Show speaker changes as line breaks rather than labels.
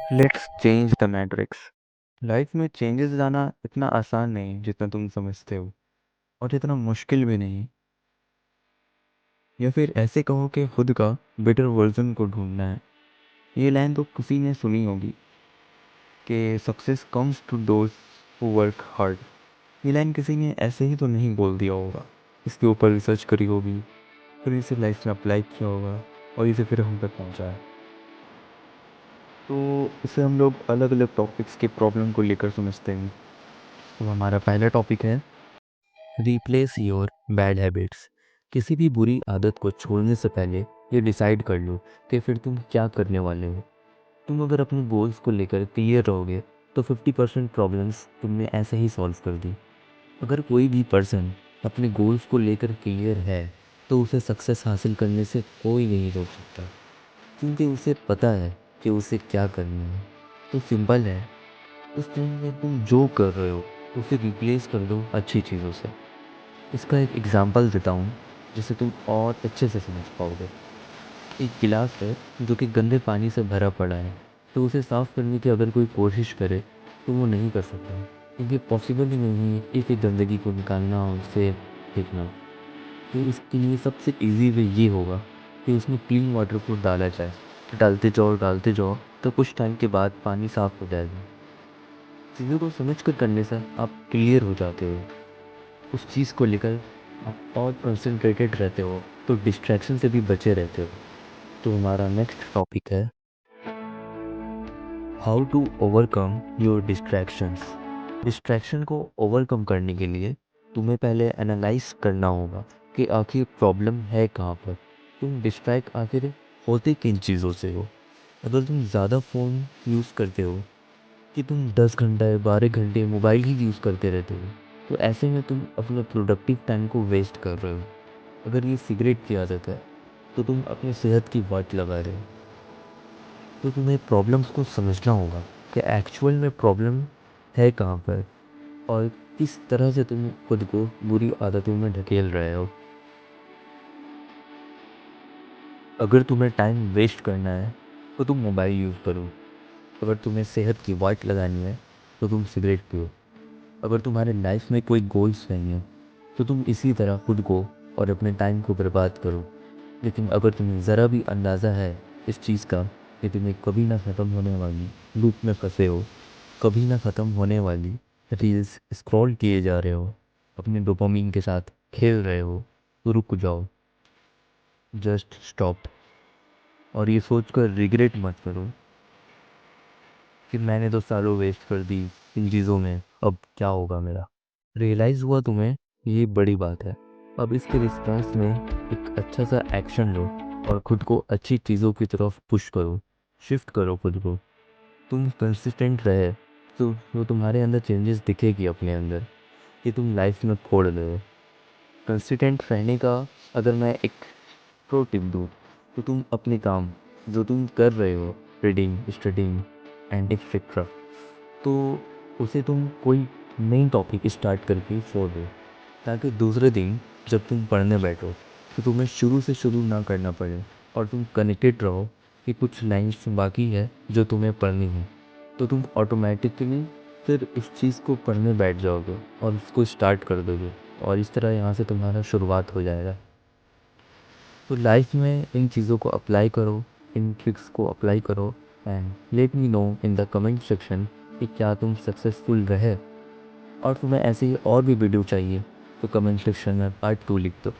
Let's change the matrix. Life में changes लाना इतना आसान नहीं जितना तुम समझते हो, और इतना मुश्किल भी नहीं। या फिर ऐसे कहो कि खुद का बेटर वर्जन को ढूंढना है। ये लाइन तो किसी ने सुनी होगी कि success comes to those who work hard. ये लाइन किसी ने ऐसे ही तो नहीं बोल दिया होगा, इसके ऊपर रिसर्च करी होगी, फिर इसे लाइफ में अप्लाई किया होगा और इसे फिर हम तक पहुंचा है। तो इसे हम लोग अलग अलग टॉपिक्स के प्रॉब्लम को लेकर समझते हैं। तो हमारा पहला टॉपिक है रिप्लेस योर बैड हैबिट्स। किसी भी बुरी आदत को छोड़ने से पहले ये डिसाइड कर लो कि फिर तुम क्या करने वाले हो। तुम अगर अपने गोल्स को लेकर क्लियर रहोगे तो 50% प्रॉब्लम्स तुमने ऐसे ही सॉल्व कर दी। अगर कोई भी पर्सन अपने गोल्स को लेकर क्लियर है तो उसे सक्सेस हासिल करने से कोई नहीं रोक सकता, क्योंकि उसे पता है कि उसे क्या करना है। तो सिंपल है, उस टाइम में तुम जो कर रहे हो उसे रिप्लेस कर दो अच्छी चीज़ों से। इसका एक एग्जांपल देता हूँ जिसे तुम और अच्छे से समझ पाओगे। एक गिलास है जो कि गंदे पानी से भरा पड़ा है, तो उसे साफ़ करने की अगर कोई कोशिश करे तो वो नहीं कर सकता, क्योंकि पॉसिबल ही नहीं है एक ही गंदगी को निकालना और उसे फेंकना। तो इसके लिए सबसे इजी वे ये होगा कि उसमें क्लीन वाटर को डाला जाए। डालते जाओ तो कुछ टाइम के बाद पानी साफ़ हो जाएगा। चीज़ों को समझ कर करने से आप क्लियर हो जाते हो, उस चीज़ को लेकर आप और कंसंट्रेटेड रहते हो, तो डिस्ट्रैक्शन से भी बचे रहते हो। तो हमारा नेक्स्ट टॉपिक है how to overcome your distractions. Distraction को ओवरकम करने के लिए तुम्हें पहले एनालाइज करना होगा कि आखिर प्रॉब्लम है कहाँ पर। तुम डिस्ट्रैक्ट आखिर होते किन चीज़ों से हो। अगर तुम ज़्यादा फ़ोन यूज़ करते हो कि तुम 10 घंटे 12 घंटे मोबाइल ही यूज़ करते रहते हो, तो ऐसे में तुम अपने प्रोडक्टिव टाइम को वेस्ट कर रहे हो। अगर ये सिगरेट की आदत है तो तुम अपनी सेहत की वाट लगा रहे हो। तो तुम्हें प्रॉब्लम्स को समझना होगा कि एक्चुअल में प्रॉब्लम है कहाँ पर, और किस तरह से तुम खुद को बुरी आदतों में ढकेल रहे हो। अगर तुम्हें टाइम वेस्ट करना है तो तुम मोबाइल यूज़ करो। अगर तुम्हें सेहत की वाट लगानी है तो तुम सिगरेट पियो। अगर तुम्हारे लाइफ में कोई गोल्स नहीं है तो तुम इसी तरह खुद को और अपने टाइम को बर्बाद करो। लेकिन अगर तुम्हें ज़रा भी अंदाज़ा है इस चीज़ का कि तुम्हें कभी ना ख़त्म होने वाली लूप में फंसे हो, कभी ना ख़त्म होने वाली रील्स स्क्रॉल किए जा रहे हो, अपने डोपामीन के साथ खेल रहे हो, तो रुक जाओ। Just stop. और ये सोच कर रिग्रेट मत करो कि मैंने तो सालों वेस्ट कर दी इन चीज़ों में, अब क्या होगा मेरा। रियलाइज़ हुआ तुम्हें, ये बड़ी बात है। अब इसके रिस्पॉन्स में एक अच्छा सा एक्शन लो और खुद को अच्छी चीज़ों की तरफ पुश करो, शिफ्ट करो खुद को। तुम कंसिस्टेंट रहे तो तुम्हारे अंदर चेंजेस दिखेगी अपने अंदर, कि तुम लाइफ में खोड़ रहे हो। कंसिस्टेंट रहने का अगर मैं एक प्रो टिप दूँ तो तुम अपने काम जो तुम कर रहे हो, रीडिंग, स्टडिंग एंड एक्सेट्रा, तो उसे तुम कोई नई टॉपिक स्टार्ट करके छोड़ दो, ताकि दूसरे दिन जब तुम पढ़ने बैठो तो तुम्हें शुरू से शुरू ना करना पड़े और तुम कनेक्टेड रहो कि कुछ लाइन्स बाकी है जो तुम्हें पढ़नी है। तो तुम ऑटोमेटिकली फिर इस चीज़ को पढ़ने बैठ जाओगे और उसको स्टार्ट कर दोगे, और इस तरह यहाँ से तुम्हारा शुरुआत हो जाएगा। तो लाइफ में इन चीज़ों को अप्लाई करो, इन ट्रिक्स को अप्लाई करो, and let me know in the comment section कि क्या तुम सक्सेसफुल रहे। और तुम्हें ऐसे ही और भी वीडियो चाहिए तो कमेंट सेक्शन में पार्ट 2 लिख दो।